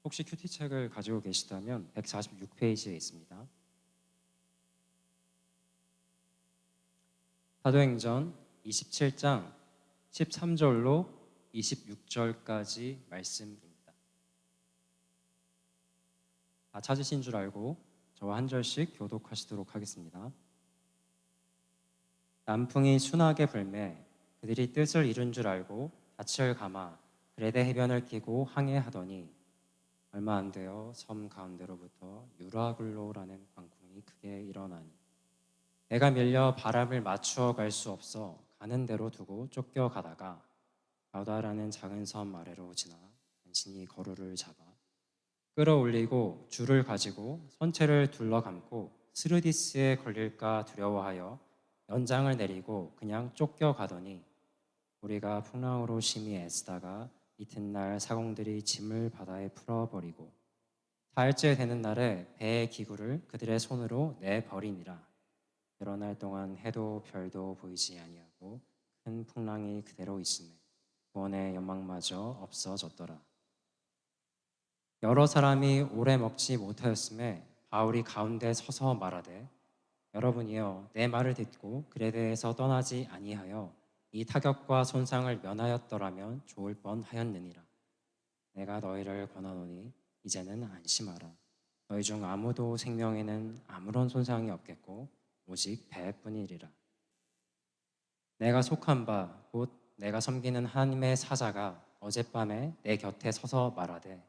혹시 큐티 책을 가지고 계시다면 146페이지에 있습니다. 사도행전 27장 13절로 26절까지 말씀입니다. 다 찾으신 줄 알고 저와 한 절씩 교독하시도록 하겠습니다. 남풍이 순하게 불매 그들이 뜻을 이룬 줄 알고 닻을 감아 그레데 해변을 끼고 항해하더니 얼마 안 되어 섬 가운데로부터 유라굴로라는 광풍이 크게 일어나니 배가 밀려 바람을 맞추어 갈 수 없어 가는 대로 두고 쫓겨가다가 가우다라는 작은 섬 아래로 지나 간신히 거루를 잡아 끌어올리고 줄을 가지고 선체를 둘러감고 스르디스에 걸릴까 두려워하여 연장을 내리고 그냥 쫓겨가더니 우리가 풍랑으로 심히 애쓰다가 이튿날 사공들이 짐을 바다에 풀어버리고 사흘째 되는 날에 배의 기구를 그들의 손으로 내버리니라. 여러 날 동안 해도 별도 보이지 아니하고 큰 풍랑이 그대로 있으며 구원의 연망마저 없어졌더라. 여러 사람이 오래 먹지 못하였음에 바울이 가운데 서서 말하되 여러분이여 내 말을 듣고 그레데에서 떠나지 아니하여 이 타격과 손상을 면하였더라면 좋을 뻔하였느니라. 내가 너희를 권하노니 이제는 안심하라. 너희 중 아무도 생명에는 아무런 손상이 없겠고 오직 배뿐이리라. 내가 속한 바 곧 내가 섬기는 하나님의 사자가 어젯밤에 내 곁에 서서 말하되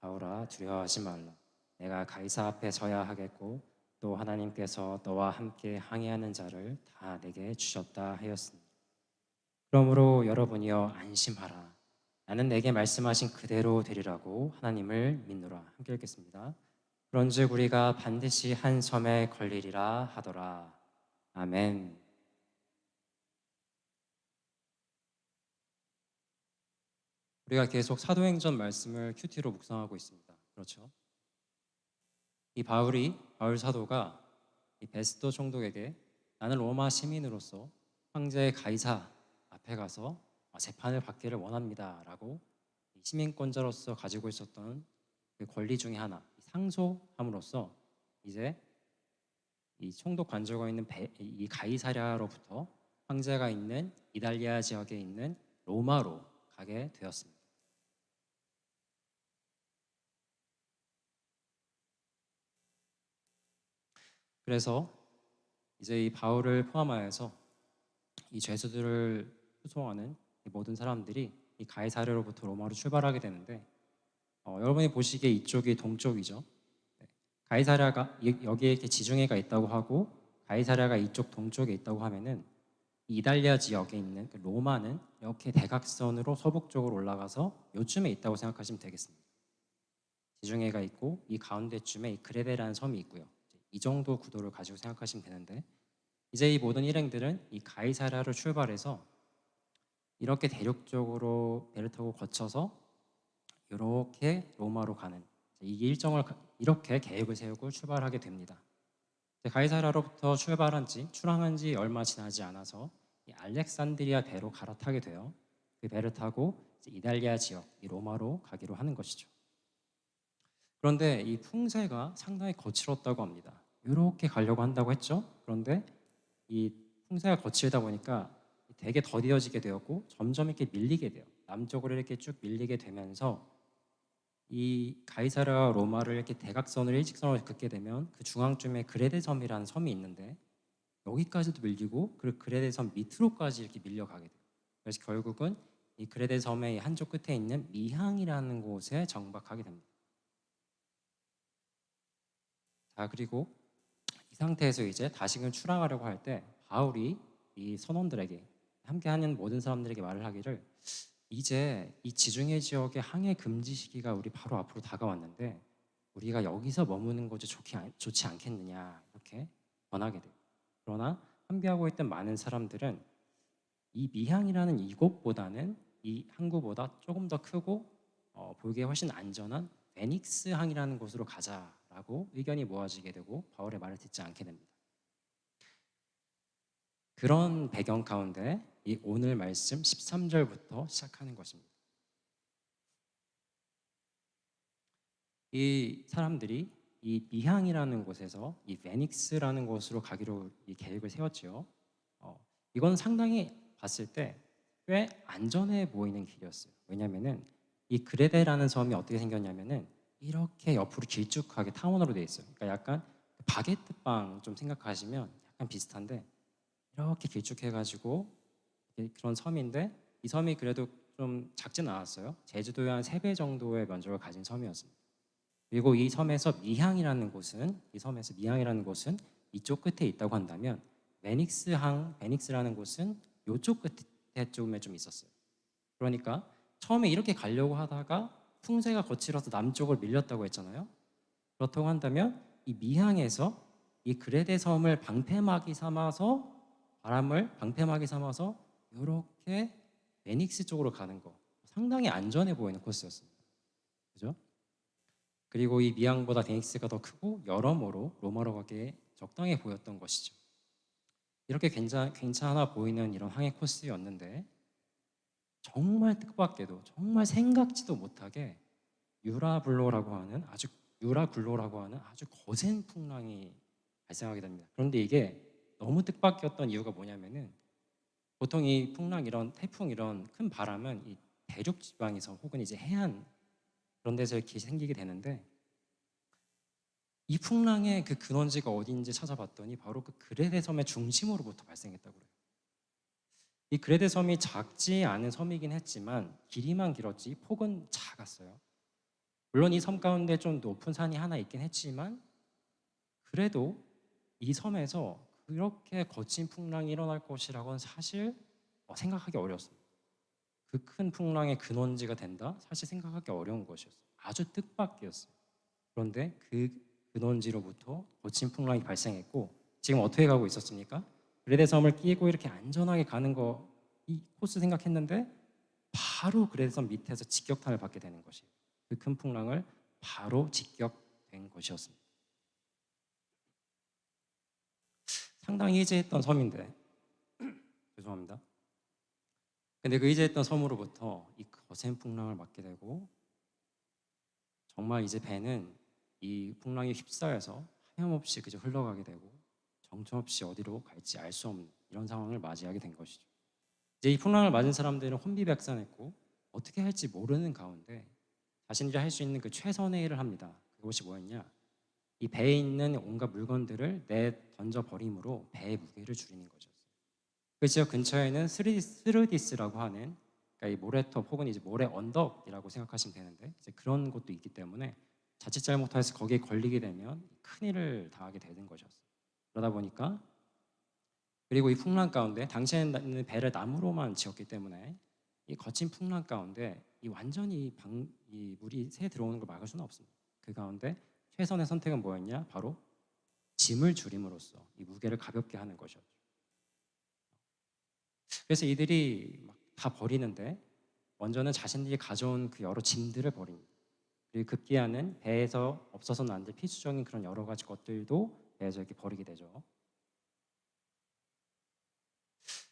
바울아 두려워하지 말라. 내가 가이사 앞에 서야 하겠고 또 하나님께서 너와 함께 항해하는 자를 다 내게 주셨다 하였으니 그러므로 여러분이여 안심하라. 나는 내게 말씀하신 그대로 되리라고 하나님을 믿노라. 함께 읽겠습니다. 그런즉 우리가 반드시 한 섬에 걸리리라 하더라. 아멘. 우리가 계속 사도행전 말씀을 큐티로 묵상하고 있습니다. 그렇죠? 이 바울 사도가 이 베스도 총독에게 나는 로마 시민으로서 황제 가이사 앞에 가서 재판을 받기를 원합니다라고 시민권자로서 가지고 있었던 그 권리 중에 하나 상소함으로써 이제 이 총독 관저가 있는 이 가이사랴로부터 황제가 있는 이달리아 지역에 있는 로마로 가게 되었습니다. 그래서 이제 이 바울을 포함하여서 이 죄수들을 수송하는 이 모든 사람들이 이 가이사랴로부터 로마로 출발하게 되는데 여러분이 보시기에 이쪽이 동쪽이죠. 네. 가이사랴가 여기에 이렇게 지중해가 있다고 하고 가이사랴가 이쪽 동쪽에 있다고 하면은 이달리아 지역에 있는 그 로마는 이렇게 대각선으로 서북쪽으로 올라가서 요쯤에 있다고 생각하시면 되겠습니다. 지중해가 있고 이 가운데쯤에 이 그레데라는 섬이 있고요. 이 정도 구도를 가지고 생각하시면 되는데 이제 이 모든 일행들은 이 가이사랴로 출발해서 이렇게 대륙적으로 배를 타고 거쳐서 이렇게 로마로 가는 이 일정을 이렇게 계획을 세우고 출발하게 됩니다. 가이사랴로부터 출항한 지 얼마 지나지 않아서 이 알렉산드리아 배로 갈아타게 돼요. 그 배를 타고 이달리아 지역, 이 로마로 가기로 하는 것이죠. 그런데 이 풍세가 상당히 거칠었다고 합니다. 이렇게 가려고 한다고 했죠. 그런데 이 풍세가 거칠다 보니까 되게 더디어지게 되었고 점점 이렇게 밀리게 돼요. 남쪽으로 이렇게 쭉 밀리게 되면서 이 가이사랴 로마를 이렇게 대각선으로 일직선으로 긋게 되면 그 중앙쯤에 그레데 섬이라는 섬이 있는데 여기까지도 밀리고 그 그레데 섬 밑으로까지 이렇게 밀려가게 돼요. 그래서 결국은 이 그레데 섬의 한쪽 끝에 있는 미항이라는 곳에 정박하게 됩니다. 자, 그리고 이 상태에서 이제 다시금 출항하려고 할 때 바울이 이 선원들에게 함께하는 모든 사람들에게 말을 하기를 이제 이 지중해 지역의 항해 금지 시기가 우리 바로 앞으로 다가왔는데 우리가 여기서 머무는 것이 좋지 않겠느냐 이렇게 권하게 돼요. 그러나 함께하고 있던 많은 사람들은 이 미항이라는 이곳보다는 이 항구보다 조금 더 크고 보기에 훨씬 안전한 베닉스 항이라는 곳으로 가자라고 의견이 모아지게 되고 바울의 말을 듣지 않게 됩니다. 그런 배경 가운데 이 오늘 말씀 13절부터 시작하는 것입니다. 이 사람들이 이 미향이라는 곳에서 이 베닉스라는 곳으로 가기로 이 계획을 세웠지요. 이건 상당히 봤을 때 꽤 안전해 보이는 길이었어요. 왜냐면은 이 그레데라는 섬이 어떻게 생겼냐면은 이렇게 옆으로 길쭉하게 타원으로 돼 있어요. 그러니까 약간 바게트 빵 좀 생각하시면 약간 비슷한데 이렇게 길쭉해가지고 그런 섬인데 이 섬이 그래도 좀 작진 않았어요. 제주도의 한 3배 정도의 면적을 가진 섬이었습니다. 그리고 이 섬에서 미향이라는 곳은 이 섬에서 미향이라는 곳은 이쪽 끝에 있다고 한다면 베닉스라는 곳은 이쪽 끝에 좀에 좀 있었어요. 그러니까 처음에 이렇게 가려고 하다가 풍세가 거칠어서 남쪽으로 밀렸다고 했잖아요. 그렇다고 한다면 이 미향에서 이 그레데 섬을 방패막이 삼아서 바람을 방패막이 삼아서 이렇게 베닉스 쪽으로 가는 거 상당히 안전해 보이는 코스였습니다. 그죠? 그리고 이 미항보다 베닉스가 더 크고 여러모로 로마로 가기에 적당해 보였던 것이죠. 이렇게 괜찮아 보이는 이런 항해 코스였는데 정말 뜻밖에도 정말 생각지도 못하게 유라굴로라고 하는 아주 거센 풍랑이 발생하게 됩니다. 그런데 이게 너무 뜻밖이었던 이유가 뭐냐면은 보통 이 풍랑 이런 태풍 이런 큰 바람은 이 대륙 지방에서 혹은 이제 해안 그런 데서 이렇게 생기게 되는데 이 풍랑의 그 근원지가 어디인지 찾아봤더니 바로 그 그레데 섬의 중심으로부터 발생했다고 그래요. 이 그레데 섬이 작지 않은 섬이긴 했지만 길이만 길었지 폭은 작았어요. 물론 이 섬 가운데 좀 높은 산이 하나 있긴 했지만 그래도 이 섬에서 그렇게 거친 풍랑이 일어날 것이라고는 사실 생각하기 어려웠습니다. 그 큰 풍랑의 근원지가 된다? 사실 생각하기 어려운 것이었어요. 아주 뜻밖이었어요. 그런데 그 근원지로부터 거친 풍랑이 발생했고 지금 어떻게 가고 있었습니까? 그레데 섬을 끼고 이렇게 안전하게 가는 거 이 코스 생각했는데 바로 그레데 섬 밑에서 직격탄을 받게 되는 것이에요. 그 큰 풍랑을 바로 직격된 것이었습니다. 상당히 의지했던 섬인데 죄송합니다. 근데 그 의지했던 섬으로부터 이 거센 풍랑을 맞게 되고 정말 이제 배는 이 풍랑에 휩싸여서 하염없이 그저 흘러가게 되고 정처없이 어디로 갈지 알 수 없는 이런 상황을 맞이하게 된 것이죠. 이제 이 풍랑을 맞은 사람들은 혼비백산했고 어떻게 할지 모르는 가운데 자신들이 할 수 있는 그 최선의 일을 합니다. 그것이 뭐였냐? 이 배에 있는 온갖 물건들을 내 던져 버림으로 배의 무게를 줄이는 거죠. 그 지역 근처에는 스르디스라고 하는 그러니까 이 모래톱 혹은 이제 모래 언덕이라고 생각하시면 되는데 이제 그런 곳도 있기 때문에 자칫 잘못해서 거기에 걸리게 되면 큰일을 당하게 되는 것이었어요. 그러다 보니까 그리고 이 풍랑 가운데 당시에는 배를 나무로만 지었기 때문에 이 거친 풍랑 가운데 이 완전히 이 물이 새 들어오는 걸 막을 수는 없습니다. 그 가운데 최선의 선택은 뭐였냐? 바로 짐을 줄임으로써 이 무게를 가볍게 하는 것이었죠. 그래서 이들이 막 다 버리는데 먼저는 자신들이 가져온 그 여러 짐들을 버립니다. 그리고 급기야는 배에서 없어서는 안 될 필수적인 그런 여러 가지 것들도 배에서 이렇게 버리게 되죠.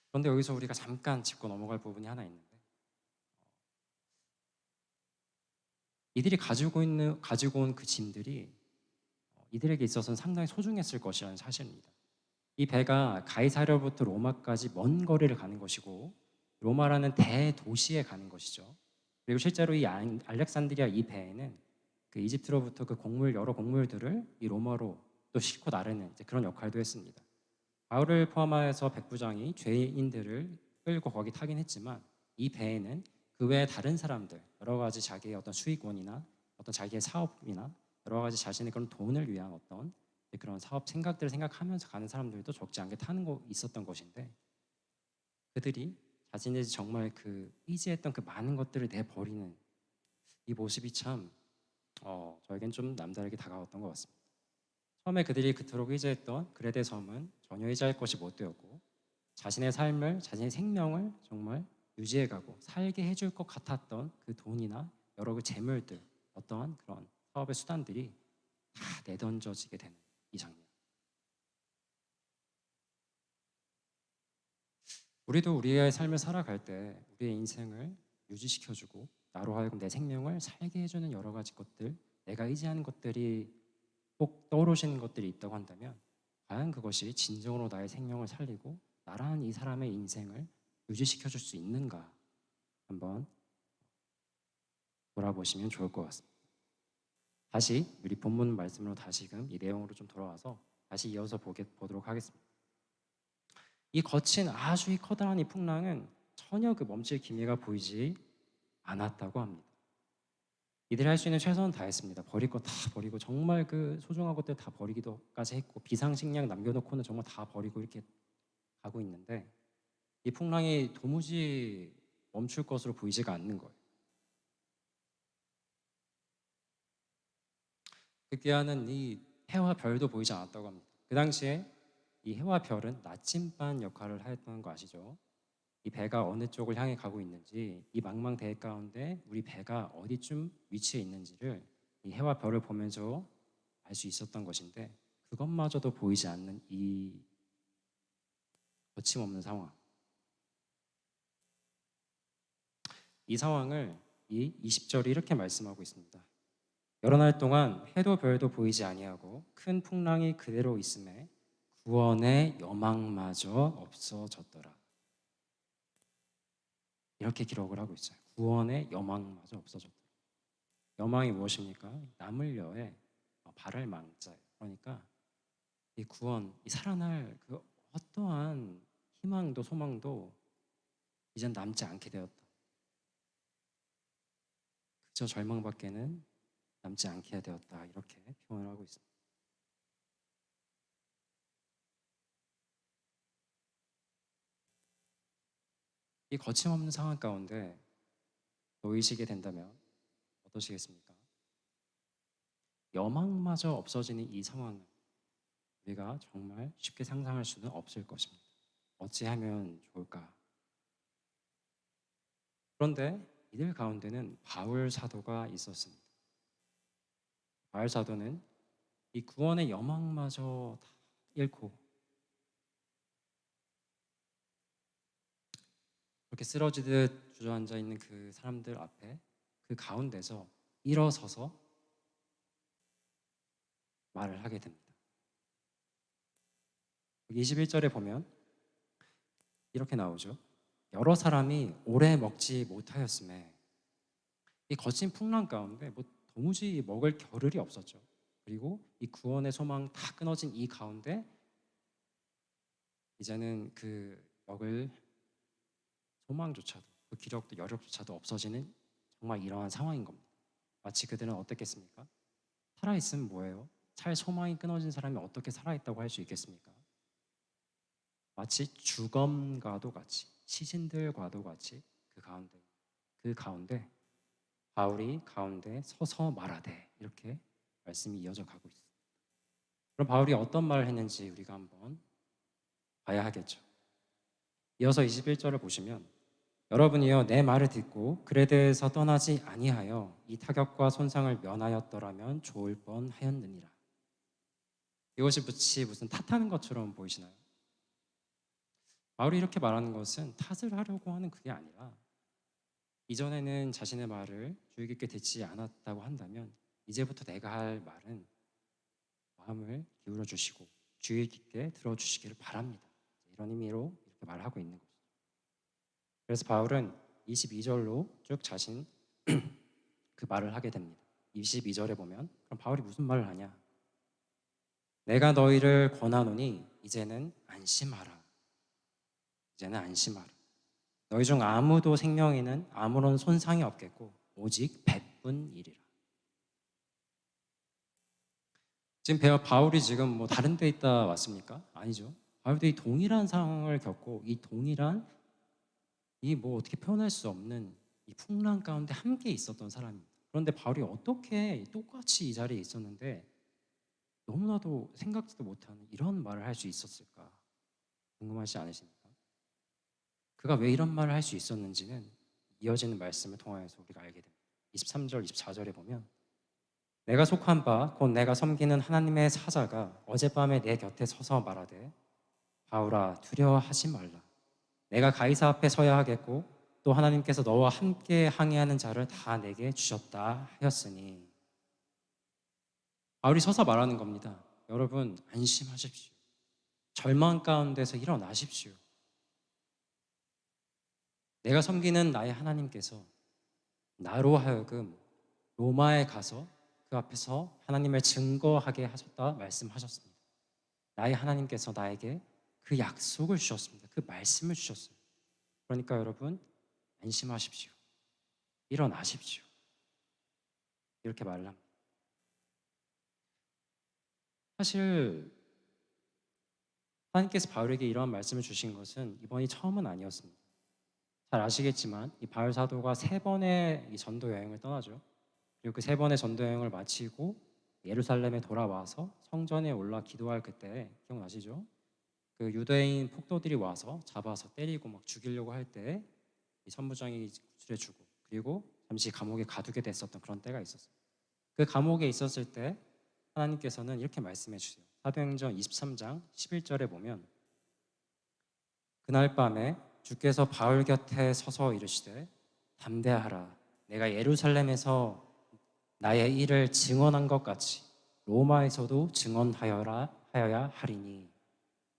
그런데 여기서 우리가 잠깐 짚고 넘어갈 부분이 하나 있는데 이들이 가지고 온 그 짐들이 이들에게 있어서는 상당히 소중했을 것이라는 사실입니다. 이 배가 가이사랴로부터 로마까지 먼 거리를 가는 것이고 로마라는 대도시에 가는 것이죠. 그리고 실제로 이 알렉산드리아 이 배에는 그 이집트로부터 그 여러 곡물들을 이 로마로 또 싣고 나르는 그런 역할도 했습니다. 바울을 포함해서 백부장이 죄인들을 끌고 거기 타긴 했지만 이 배에는 그 외에 다른 사람들 여러 가지 자기의 어떤 수익원이나 어떤 자기의 사업이나 여러 가지 자신의 그런 돈을 위한 어떤 그런 사업 생각들을 생각하면서 가는 사람들도 적지 않게 타는 거 있었던 것인데 그들이 자신이 정말 그 의지했던 그 많은 것들을 내버리는 이 모습이 참 저에겐 좀 남다르게 다가왔던 것 같습니다. 처음에 그들이 그토록 의지했던 그레데 섬은 전혀 의지할 것이 못 되었고 자신의 삶을 자신의 생명을 정말 유지해가고 살게 해줄 것 같았던 그 돈이나 여러 그 재물들 어떠한 그런 사업의 수단들이 다 내던져지게 되는 이 장면. 우리도 우리의 삶을 살아갈 때 우리의 인생을 유지시켜주고 나로 하여금 내 생명을 살게 해주는 여러 가지 것들 내가 의지하는 것들이 꼭 떠오르시는 것들이 있다고 한다면 과연 그것이 진정으로 나의 생명을 살리고 나란 이 사람의 인생을 유지시켜 줄 수 있는가 한번 돌아보시면 좋을 것 같습니다. 다시 우리 본문 말씀으로 다시금 이 내용으로 좀 돌아와서 다시 이어서 보도록 하겠습니다. 이 거친 아주 커다란 이 풍랑은 전혀 그 멈출 기미가 보이지 않았다고 합니다. 이들이 할 수 있는 최선은 다했습니다. 버릴 거 다 버리고 정말 그 소중한 것들 다 버리기도까지 했고 비상식량 남겨놓고는 정말 다 버리고 이렇게 가고 있는데 이 풍랑이 도무지 멈출 것으로 보이지가 않는 거예요. 그 귀하는 이 해와 별도 보이지 않았다고 합니다. 그 당시에 이 해와 별은 나침반 역할을 하였다는 거 아시죠? 이 배가 어느 쪽을 향해 가고 있는지 이 망망대해 가운데 우리 배가 어디쯤 위치해 있는지를 이 해와 별을 보면서 알 수 있었던 것인데 그것마저도 보이지 않는 이 거침없는 상황. 이 상황을 이 20절이 이렇게 말씀하고 있습니다. 여러 날 동안 해도 별도 보이지 아니하고 큰 풍랑이 그대로 있음에 구원의 여망마저 없어졌더라. 이렇게 기록을 하고 있어요. 구원의 여망마저 없어졌더라. 여망이 무엇입니까? 남을여의 발을 망자예요. 그러니까 이 구원, 이 살아날 그 어떠한 희망도 소망도 이젠 남지 않게 되었다. 그저 절망밖에는 남지 않게 되었다. 이렇게 표현을 하고 있습니다. 이 거침없는 상황 가운데 놓이시게 된다면 어떠시겠습니까? 여망마저 없어지는 이 상황은 우리가 정말 쉽게 상상할 수는 없을 것입니다. 어찌하면 좋을까? 그런데 이들 가운데는 바울 사도가 있었습니다. 바울 사도는 이 구원의 여망마저 다 잃고 그렇게 쓰러지듯 주저앉아 있는 그 사람들 앞에 그 가운데서 일어서서 말을 하게 됩니다. 21절에 보면 이렇게 나오죠. 여러 사람이 오래 먹지 못하였음에 이 거친 풍랑 가운데 도무지 먹을 겨를이 없었죠. 그리고 이 구원의 소망 다 끊어진 이 가운데 이제는 그 먹을 소망조차도 그 기력도 여력조차도 없어지는 정말 이러한 상황인 겁니다. 마치 그들은 어떻겠습니까? 살아있으면 뭐예요? 살 소망이 끊어진 사람이 어떻게 살아있다고 할 수 있겠습니까? 마치 주검과도 같이 시신들과도 같이 그 가운데 바울이 가운데 서서 말하되 이렇게 말씀이 이어져 가고 있습니다. 그럼 바울이 어떤 말을 했는지 우리가 한번 봐야 하겠죠. 이어서 21절을 보시면 여러분이여 내 말을 듣고 그레데에서 떠나지 아니하여 이 타격과 손상을 면하였더라면 좋을 뻔하였느니라. 이것이 무슨 탓하는 것처럼 보이시나요? 바울이 이렇게 말하는 것은 탓을 하려고 하는 그게 아니라 이전에는 자신의 말을 주의 깊게 듣지 않았다고 한다면 이제부터 내가 할 말은 마음을 기울여 주시고 주의 깊게 들어주시기를 바랍니다. 이런 의미로 이렇게 말하고 있는 것이죠. 그래서 바울은 22절로 쭉 자신 그 말을 하게 됩니다. 22절에 보면 그럼 바울이 무슨 말을 하냐? 내가 너희를 권하노니 이제는 안심하라. 이제는 안심하라. 너희 중 아무도 생명에는 아무런 손상이 없겠고 오직 백분이리라. 지금 바울이 지금 다른 데 있다 왔습니까? 아니죠. 바울도 이 동일한 상황을 겪고 이 동일한 어떻게 표현할 수 없는 이 풍랑 가운데 함께 있었던 사람입니다. 그런데 바울이 어떻게 똑같이 이 자리에 있었는데 너무나도 생각지도 못하는 이런 말을 할 수 있었을까? 궁금하지 않으십니까? 그가 왜 이런 말을 할 수 있었는지는 이어지는 말씀을 통하여서 우리가 알게 됩니다. 23절, 24절에 보면 내가 속한 바 곧 내가 섬기는 하나님의 사자가 어젯밤에 내 곁에 서서 말하되 바울아 두려워하지 말라. 내가 가이사 앞에 서야 하겠고 또 하나님께서 너와 함께 항해하는 자를 다 내게 주셨다 하였으니 바울이 서서 말하는 겁니다. 여러분 안심하십시오. 절망 가운데서 일어나십시오. 내가 섬기는 나의 하나님께서 나로 하여금 로마에 가서 그 앞에서 하나님을 증거하게 하셨다 말씀하셨습니다. 나의 하나님께서 나에게 그 약속을 주셨습니다. 그 말씀을 주셨어요. 그러니까 여러분 안심하십시오. 일어나십시오. 이렇게 말을 합니다. 사실 하나님께서 바울에게 이러한 말씀을 주신 것은 이번이 처음은 아니었습니다. 잘 아시겠지만 이 바울 사도가 세 번의 이 전도 여행을 떠나죠. 그리고 그 세 번의 전도 여행을 마치고 예루살렘에 돌아와서 성전에 올라 기도할 그때 기억나시죠? 그 유대인 폭도들이 와서 잡아서 때리고 막 죽이려고 할 때 이 선부장이 구출해주고 그리고 잠시 감옥에 가두게 됐었던 그런 때가 있었어요. 그 감옥에 있었을 때 하나님께서는 이렇게 말씀해 주세요. 사도행전 23장 11절에 보면 그날 밤에 주께서 바울 곁에 서서 이르시되 담대하라 내가 예루살렘에서 나의 일을 증언한 것 같이 로마에서도 증언하여야 하리니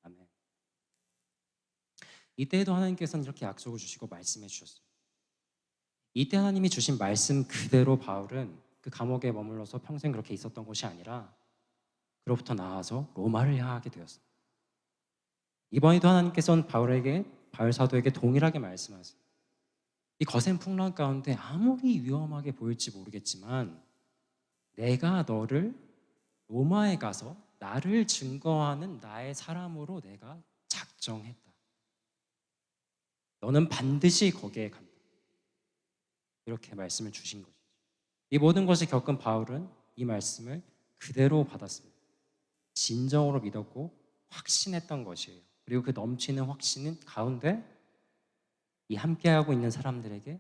아멘. 이때에도 하나님께서는 이렇게 약속을 주시고 말씀해 주셨어요. 이때 하나님이 주신 말씀 그대로 바울은 그 감옥에 머물러서 평생 그렇게 있었던 것이 아니라 그로부터 나아서 로마를 향하게 되었습니다. 이번에도 하나님께서는 바울 사도에게 동일하게 말씀하세요. 이 거센 풍랑 가운데 아무리 위험하게 보일지 모르겠지만 내가 너를 로마에 가서 나를 증거하는 나의 사람으로 내가 작정했다. 너는 반드시 거기에 간다. 이렇게 말씀을 주신 것이죠. 이 모든 것을 겪은 바울은 이 말씀을 그대로 받았습니다. 진정으로 믿었고 확신했던 것이에요. 그리고 그 넘치는 확신은 가운데 이 함께하고 있는 사람들에게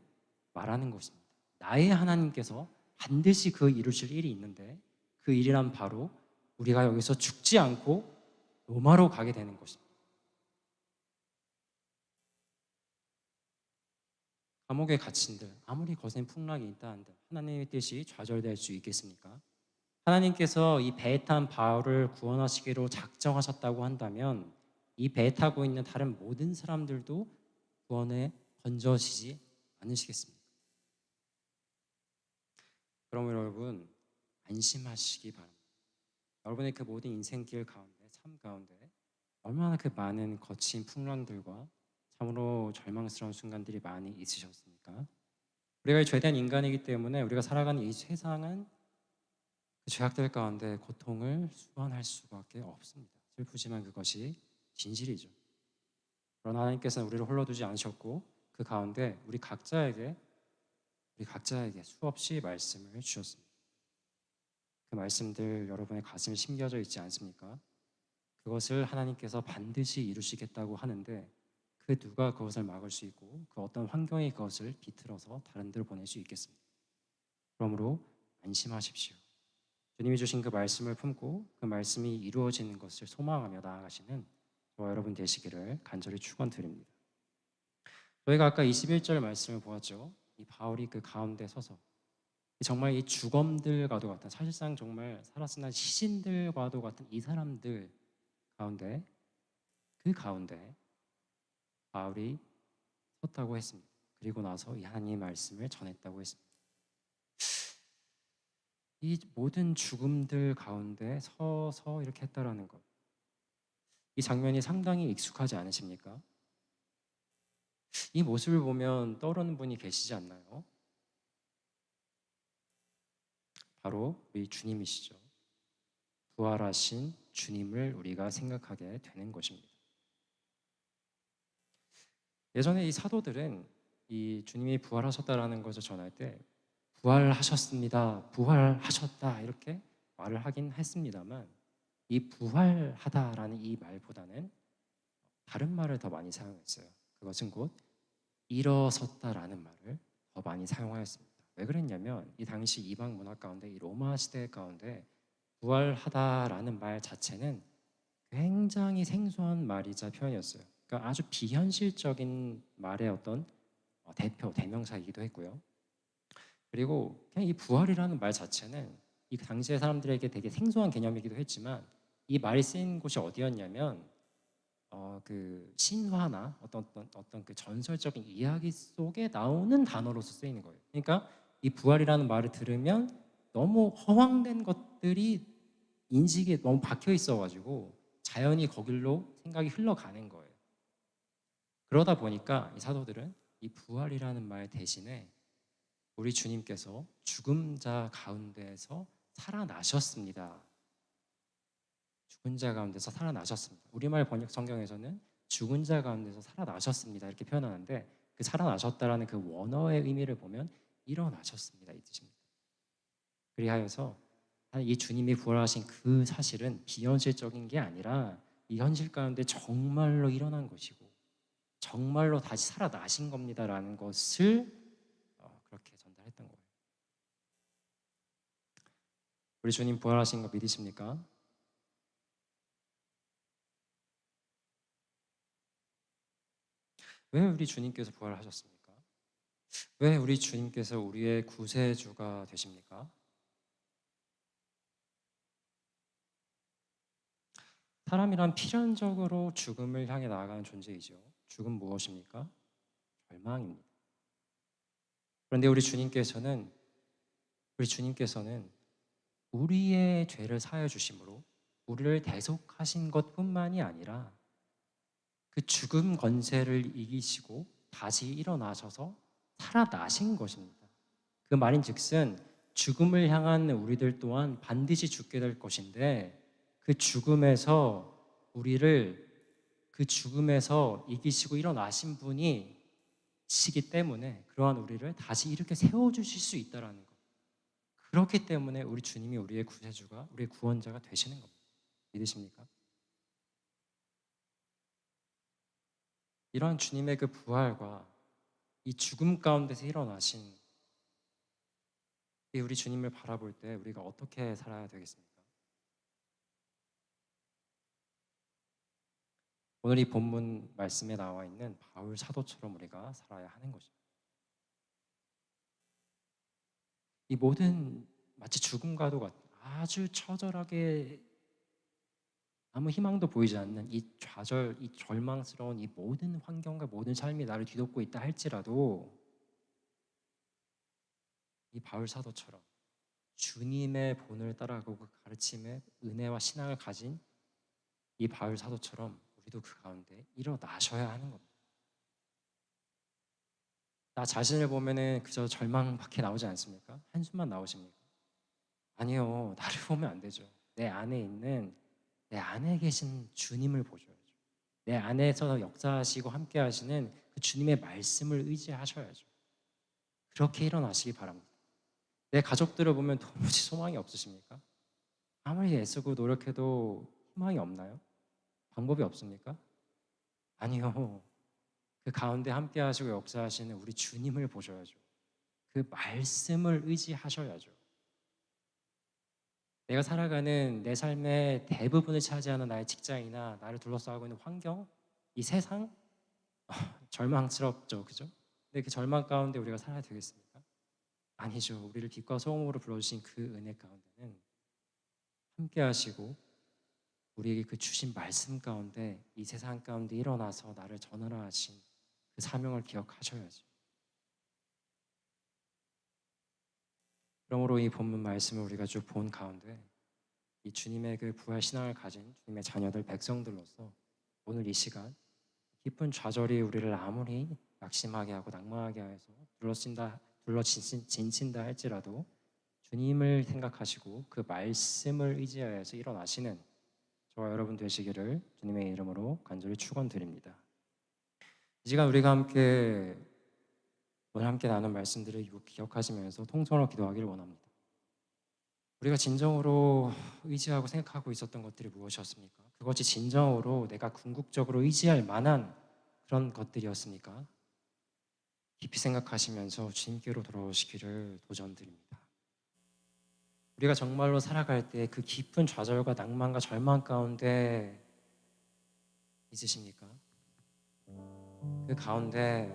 말하는 것입니다. 나의 하나님께서 반드시 그 이루실 일이 있는데 그 일이란 바로 우리가 여기서 죽지 않고 로마로 가게 되는 것입니다. 감옥에 갇힌들 아무리 거센 풍랑이 있다 한들 하나님의 뜻이 좌절될 수 있겠습니까? 하나님께서 이 배에 탄 바울을 구원하시기로 작정하셨다고 한다면 이 배에 타고 있는 다른 모든 사람들도 구원에 건져지지 않으시겠습니까? 그럼 여러분 안심하시기 바랍니다. 여러분의 그 모든 인생길 가운데 삶 가운데 얼마나 그 많은 거친 풍랑들과 참으로 절망스러운 순간들이 많이 있으셨습니까? 우리가 죄된 인간이기 때문에 우리가 살아가는 이 세상은 그 죄악들 가운데 고통을 수반할 수밖에 없습니다. 슬프지만 그것이 진실이죠. 그러나 하나님께서는 우리를 홀로 두지 않으셨고 그 가운데 우리 각자에게 수없이 말씀을 주셨습니다. 그 말씀들 여러분의 가슴에 심겨져 있지 않습니까? 그것을 하나님께서 반드시 이루시겠다고 하는데 그 누가 그것을 막을 수 있고 그 어떤 환경이 그것을 비틀어서 다른 데로 보낼 수 있겠습니까? 그러므로 안심하십시오. 주님이 주신 그 말씀을 품고 그 말씀이 이루어지는 것을 소망하며 나아가시는 저와 여러분 되시기를 간절히 축원드립니다. 저희가 아까 21절 말씀을 보았죠. 이 바울이 그 가운데 서서 정말 이 주검들과도 같은 사실상 정말 살아있는 시신들과도 같은 이 사람들 가운데 그 가운데 바울이 섰다고 했습니다. 그리고 나서 이 하나님의 말씀을 전했다고 했습니다. 이 모든 죽음들 가운데 서서 이렇게 했다라는 것. 이 장면이 상당히 익숙하지 않으십니까? 이 모습을 보면 떠오르는 분이 계시지 않나요? 바로 우리 주님이시죠. 부활하신 주님을 우리가 생각하게 되는 것입니다. 예전에 이 사도들은 이 주님이 부활하셨다라는 것을 전할 때 부활하셨습니다, 부활하셨다 이렇게 말을 하긴 했습니다만 이 부활하다라는 이 말보다는 다른 말을 더 많이 사용했어요. 그것은 곧 일어섰다라는 말을 더 많이 사용하였습니다. 왜 그랬냐면 이 당시 이방 문화 가운데 이 로마 시대 가운데 부활하다라는 말 자체는 굉장히 생소한 말이자 표현이었어요. 그러니까 아주 비현실적인 말의 어떤 대명사이기도 했고요. 그리고 그냥 이 부활이라는 말 자체는 이 당시의 사람들에게 되게 생소한 개념이기도 했지만 이 말이 쓰인 곳이 어디였냐면 그 신화나 어떤 그 전설적인 이야기 속에 나오는 단어로서 쓰이는 거예요. 그러니까 이 부활이라는 말을 들으면 너무 허황된 것들이 인식에 너무 박혀 있어가지고 자연히 거길로 생각이 흘러가는 거예요. 그러다 보니까 이 사도들은 이 부활이라는 말 대신에 우리 주님께서 죽은 자 가운데에서 살아나셨습니다. 죽은 자 가운데서 살아나셨습니다. 우리말 번역 성경에서는 죽은 자 가운데서 살아나셨습니다. 이렇게 표현하는데 그 살아나셨다라는 그 원어의 의미를 보면 일어나셨습니다. 이 뜻입니다. 그리하여서 이 주님이 부활하신 그 사실은 비현실적인 게 아니라 이 현실 가운데 정말로 일어난 것이고 정말로 다시 살아나신 겁니다라는 것을 그렇게 전달했던 거예요. 우리 주님 부활하신 거 믿으십니까? 왜 우리 주님께서 부활하셨습니까? 왜 우리 주님께서 우리의 구세주가 되십니까? 사람이란 필연적으로 죽음을 향해 나아가는 존재이죠. 죽음 무엇입니까? 절망입니다. 그런데 우리 주님께서는 우리의 죄를 사하여 주심으로 우리를 대속하신 것뿐만이 아니라 그 죽음 권세를 이기시고 다시 일어나셔서 살아나신 것입니다. 그 말인즉슨 죽음을 향한 우리들 또한 반드시 죽게 될 것인데 그 죽음에서 우리를 그 죽음에서 이기시고 일어나신 분이 시기 때문에 그러한 우리를 다시 이렇게 세워 주실 수 있다라는 것. 그렇기 때문에 우리 주님이 우리의 구세주가 우리의 구원자가 되시는 겁니다. 믿으십니까? 이러한 주님의 그 부활과 이 죽음 가운데서 일어나신 이 우리 주님을 바라볼 때 우리가 어떻게 살아야 되겠습니까? 오늘 이 본문 말씀에 나와 있는 바울 사도처럼 우리가 살아야 하는 것입니다. 이 모든 마치 죽음과도 같은 아주 처절하게 아무 희망도 보이지 않는 이 좌절, 이 절망스러운 이 모든 환경과 모든 삶이 나를 뒤덮고 있다 할지라도 이 바울 사도처럼 주님의 본을 따라가고 그 가르침에 은혜와 신앙을 가진 이 바울 사도처럼 우리도 그 가운데 일어나셔야 하는 겁니다. 나 자신을 보면은 그저 절망밖에 나오지 않습니까? 한숨만 나오십니까? 아니요. 나를 보면 안 되죠. 내 안에 계신 주님을 보셔야죠. 내 안에서 역사하시고 함께 하시는 그 주님의 말씀을 의지하셔야죠. 그렇게 일어나시기 바랍니다. 내 가족들을 보면 도무지 소망이 없으십니까? 아무리 애쓰고 노력해도 희망이 없나요? 방법이 없습니까? 아니요. 그 가운데 함께 하시고 역사하시는 우리 주님을 보셔야죠. 그 말씀을 의지하셔야죠. 내가 살아가는 내 삶의 대부분을 차지하는 나의 직장이나 나를 둘러싸고 있는 환경, 이 세상 절망스럽죠, 그죠? 근데 그 절망 가운데 우리가 살아야 되겠습니까? 아니죠. 우리를 빛과 소금으로 불러주신 그 은혜 가운데는 함께하시고 우리에게 그 주신 말씀 가운데 이 세상 가운데 일어나서 나를 전환하신 그 사명을 기억하셔야죠. 그러므로 이 본문 말씀을 우리가 쭉 본 가운데 이 주님의 그 부활 신앙을 가진 주님의 자녀들 백성들로서 오늘 이 시간 깊은 좌절이 우리를 아무리 낙심하게 하고 낭망하게 해서 둘러진친다 할지라도 주님을 생각하시고 그 말씀을 의지하여서 일어나시는 저와 여러분 되시기를 주님의 이름으로 간절히 축원드립니다. 이 시간 우리가 오늘 함께 나눈 말씀들을 기억하시면서 통성으로 기도하기를 원합니다. 우리가 진정으로 의지하고 생각하고 있었던 것들이 무엇이었습니까? 그것이 진정으로 내가 궁극적으로 의지할 만한 그런 것들이었습니까? 깊이 생각하시면서 주님께로 돌아오시기를 도전드립니다. 우리가 정말로 살아갈 때 그 깊은 좌절과 낭만과 절망 가운데 있으십니까? 그 가운데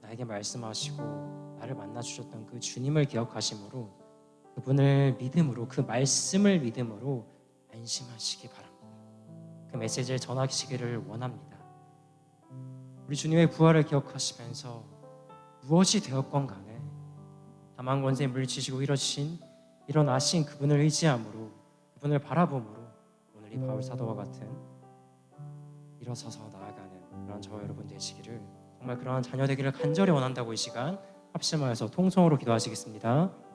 나에게 말씀하시고 나를 만나 주셨던 그 주님을 기억하심으로 그분을 믿음으로, 그 말씀을 믿음으로 안심하시기 바랍니다. 그 메시지를 전하시기를 원합니다. 우리 주님의 부활을 기억하시면서 무엇이 되었건 간에 다만 권세 물리치시고 일어나신 그분을 의지함으로, 그분을 바라봄으로 오늘 이 바울 사도와 같은 일어서서 나아가는 그런 저와 여러분 되시기를, 정말 그러한 자녀 되기를 간절히 원한다고 이 시간 합심하여서 통성으로 기도하시겠습니다.